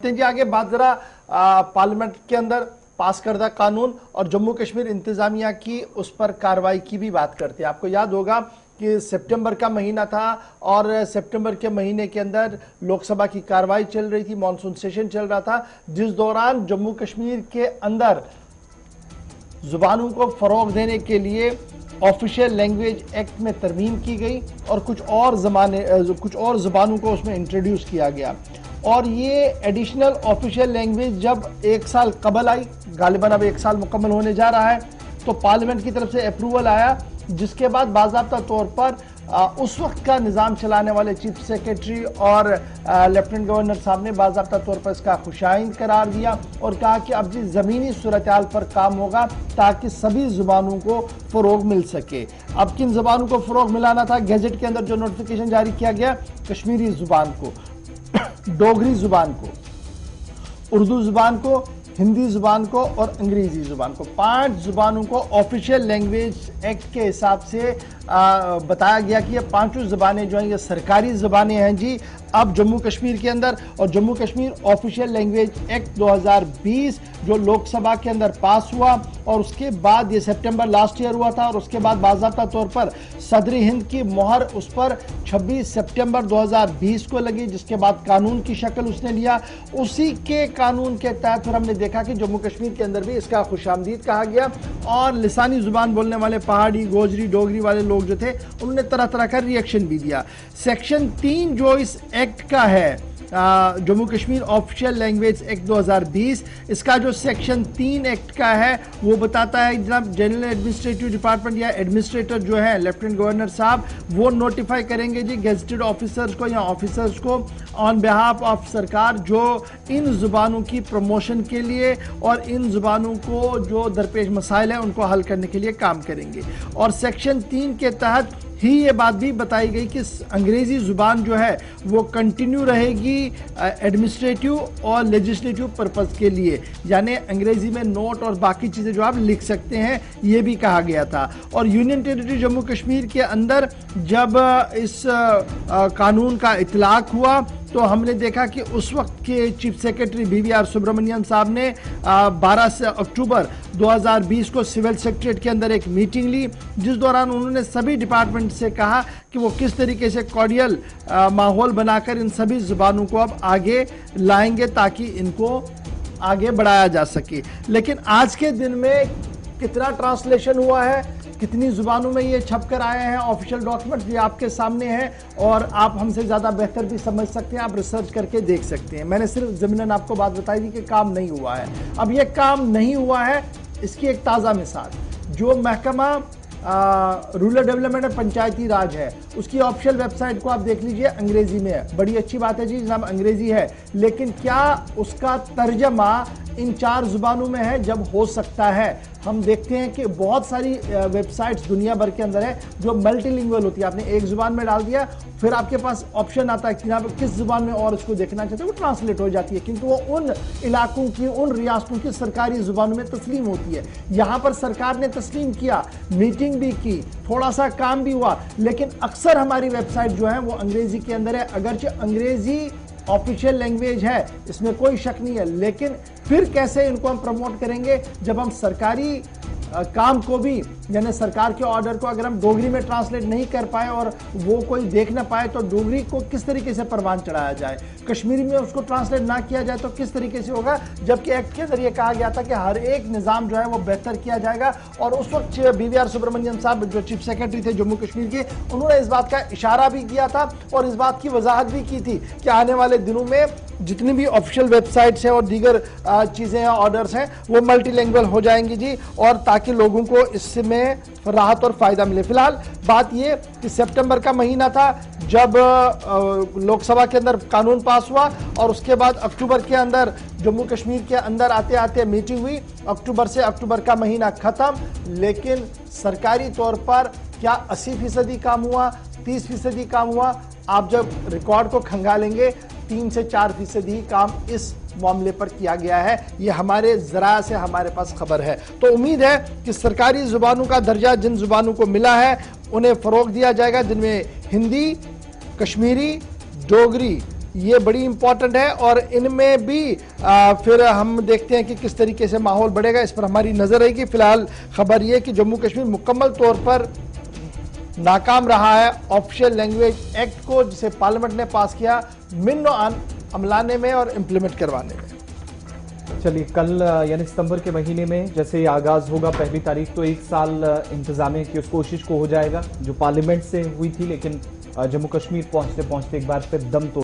जी आगे बात जरा पार्लियामेंट के अंदर पास करदा कानून और जम्मू कश्मीर इंतजामिया की उस पर कार्रवाई की भी बात करते हैं। आपको याद होगा कि सितंबर का महीना था और सितंबर के महीने के अंदर लोकसभा की कार्रवाई चल रही थी, मॉनसून सेशन चल रहा था, जिस दौरान जम्मू कश्मीर के अंदर जुबानों को फरोग देने के लिए ऑफिशियल लैंग्वेज एक्ट में तरमीम की गई और कुछ और जुबानों को उसमें इंट्रोड्यूस किया गया। और ये एडिशनल ऑफिशियल लैंग्वेज जब एक साल कबल आई, गालिबन अब एक साल मुकम्मल होने जा रहा है, तो पार्लियामेंट की तरफ से अप्रूवल आया, जिसके बाद बाज़ाब्ता तौर पर उस वक्त का निज़ाम चलाने वाले चीफ सेक्रेटरी और लेफ्टिनेंट गवर्नर साहब ने बाज़ाब्ता तौर पर इसका खुशाइंद करार दिया और कहा कि अब जी ज़मीनी सूरत-ए-हाल पर काम होगा ताकि सभी ज़ुबानों को फ़रोग मिल सके। अब किन ज़ुबानों को फ़रोग मिलाना था? गैजेट के अंदर जो नोटिफिकेशन जारी किया गया, कश्मीरी ज़ुबान को, डोगरी जुबान को, उर्दू जुबान को, हिंदी जुबान को और अंग्रेजी जुबान को, 5 जुबानों को ऑफिशियल लैंग्वेज एक्ट के हिसाब से बताया गया कि ये 5 जुबानें जो हैं ये सरकारी जुबानें हैं जी अब जम्मू कश्मीर के अंदर। और Jammu Kashmir official language act 2020 जो लोकसभा के अंदर पास हुआ और उसके बाद ये सितंबर लास्ट ईयर हुआ था और उसके बाद बाज़ाब्ता तौर पर सदर हिंद की मोहर उस पर 26 सितंबर 2020 को लगी, जिसके बाद कानून की शक्ल उसने लिया। उसी के कानून के तहत फिर हमने देखा कि जम्मू कश्मीर के अंदर भी इसका खुशामदीद कहा गया और लिसानी जुबान बोलने वाले पहाड़ी, गोजरी, डोगरी वाले लोग जो थे उन्होंने तरह तरह का रिएक्शन भी दिया। सेक्शन 3 जो इस एक्ट का है, Jammu Kashmir official language act 2020, इसका जो सेक्शन 3 एक्ट का है वो बताता है जनाब जनरल एडमिनिस्ट्रेटिव डिपार्टमेंट या एडमिनिस्ट्रेटर जो है लेफ्टिनेंट गवर्नर साहब वो नोटिफाई करेंगे जी गेजेटेड ऑफिसर्स को या ऑफिसर्स को ऑन बिहाफ ऑफ सरकार जो इन जुबानों की प्रमोशन के लिए और इन जुबानों को जो दरपेश मसाइल है उनको हल करने के लिए काम करेंगे। और सेक्शन 3 के तहत ही ये बात भी बताई गई कि अंग्रेजी जुबान जो है वो कंटिन्यू रहेगी एडमिनिस्ट्रेटिव और लेजिस्लेटिव पर्पस के लिए, यानी अंग्रेजी में नोट और बाकी चीज़ें जो आप लिख सकते हैं, ये भी कहा गया था। और यूनियन टेरिटरी जम्मू कश्मीर के अंदर जब इस कानून का इतलाक हुआ तो हमने देखा कि उस वक्त के चीफ सेक्रेटरी BVR सुब्रमण्यम साहब ने 12 अक्टूबर 2020 को सिविल सेक्रेटरीट के अंदर एक मीटिंग ली, जिस दौरान उन्होंने सभी डिपार्टमेंट से कहा कि वो किस तरीके से कॉर्डियल माहौल बनाकर इन सभी जुबानों को अब आगे लाएंगे ताकि इनको आगे बढ़ाया जा सके। लेकिन आज के दिन में कितना ट्रांसलेशन हुआ है, कितनी जुबानों में ये छप कर आए हैं, ऑफिशियल डॉक्यूमेंट्स भी आपके सामने हैं और आप हमसे ज़्यादा बेहतर भी समझ सकते हैं, आप रिसर्च करके देख सकते हैं। मैंने सिर्फ ज़मीनन आपको बात बताई थी कि काम नहीं हुआ है। अब ये काम नहीं हुआ है, इसकी एक ताज़ा मिसाल जो महकमा रूरल डेवलपमेंट और पंचायती राज है उसकी ऑफिशियल वेबसाइट को आप देख लीजिए, अंग्रेजी में है। बड़ी अच्छी बात है जी जनाब अंग्रेजी है, लेकिन क्या उसका तर्जमा इन 4 जुबानों में है? जब हो सकता है हम देखते हैं कि बहुत सारी वेबसाइट्स दुनिया भर के अंदर है जो मल्टीलिंगुअल होती है। आपने एक जुबान में डाल दिया, फिर आपके पास ऑप्शन आता है कि आप किस जुबान में और इसको देखना चाहते हैं, वो ट्रांसलेट हो जाती है, किंतु वो उन इलाकों की, उन रियासतों की सरकारी जुबानों में तस्लीम होती है। यहाँ पर सरकार ने तस्लीम किया, मीटिंग भी की, थोड़ा सा काम भी हुआ, लेकिन अक्सर हमारी वेबसाइट जो है वो अंग्रेजी के अंदर है। अगरचे अंग्रेजी ऑफिशियल लैंग्वेज है, इसमें कोई शक नहीं है, लेकिन फिर कैसे इनको हम प्रमोट करेंगे जब हम सरकारी काम को भी, यानी सरकार के ऑर्डर को अगर हम डोगरी में ट्रांसलेट नहीं कर पाए और वो कोई देख ना पाए तो डोगरी को किस तरीके से परवान चढ़ाया जाए, कश्मीरी में उसको ट्रांसलेट ना किया जाए तो किस तरीके से होगा, जबकि एक्ट के जरिए कहा गया था कि हर एक निज़ाम जो है वो बेहतर किया जाएगा। और उस वक्त BVR सुब्रमण्यम साहब जो चीफ सेक्रेटरी थे जम्मू कश्मीर के, उन्होंने इस बात का इशारा भी किया था और इस बात की वजाहत भी की थी कि आने वाले दिनों में जितनी भी ऑफिशियल वेबसाइट्स हैं और दीगर चीज़ें हैं, ऑर्डर्स हैं, वो मल्टीलैंग्वेज हो जाएंगी जी, और ताकि लोगों को इसमें राहत और फ़ायदा मिले। फिलहाल बात ये कि सितंबर का महीना था जब लोकसभा के अंदर कानून पास हुआ और उसके बाद अक्टूबर के अंदर जम्मू कश्मीर के अंदर आते आते मीटिंग हुई। अक्टूबर से अक्टूबर का महीना ख़त्म, लेकिन सरकारी तौर पर क्या 80% काम हुआ, 30% काम हुआ? आप जब रिकॉर्ड को खंगालेंगे 3 से 4% ही काम इस मामले पर किया गया है। ये हमारे ज़रा से हमारे पास खबर है। तो उम्मीद है कि सरकारी ज़ुबानों का दर्जा जिन ज़ुबानों को मिला है उन्हें फ़रोग दिया जाएगा, जिनमें हिंदी, कश्मीरी, डोगरी, ये बड़ी इंपॉर्टेंट है और इनमें भी फिर हम देखते हैं कि किस तरीके से माहौल बढ़ेगा, इस पर हमारी नजर रहेगी। फिलहाल खबर ये कि जम्मू कश्मीर मुकम्मल तौर पर नाकाम रहा है ऑफिशियल लैंग्वेज एक्ट को, जिसे पार्लियामेंट ने पास किया, मिन्न अमलाने में और इंप्लीमेंट करवाने में। चलिए, कल यानी सितंबर के महीने में जैसे ही आगाज होगा 1 तारीख, तो 1 साल इंतजामिया की उस कोशिश को हो जाएगा जो पार्लियामेंट से हुई थी, लेकिन जम्मू कश्मीर पहुंचते पहुंचते एक बार फिर दम तोड़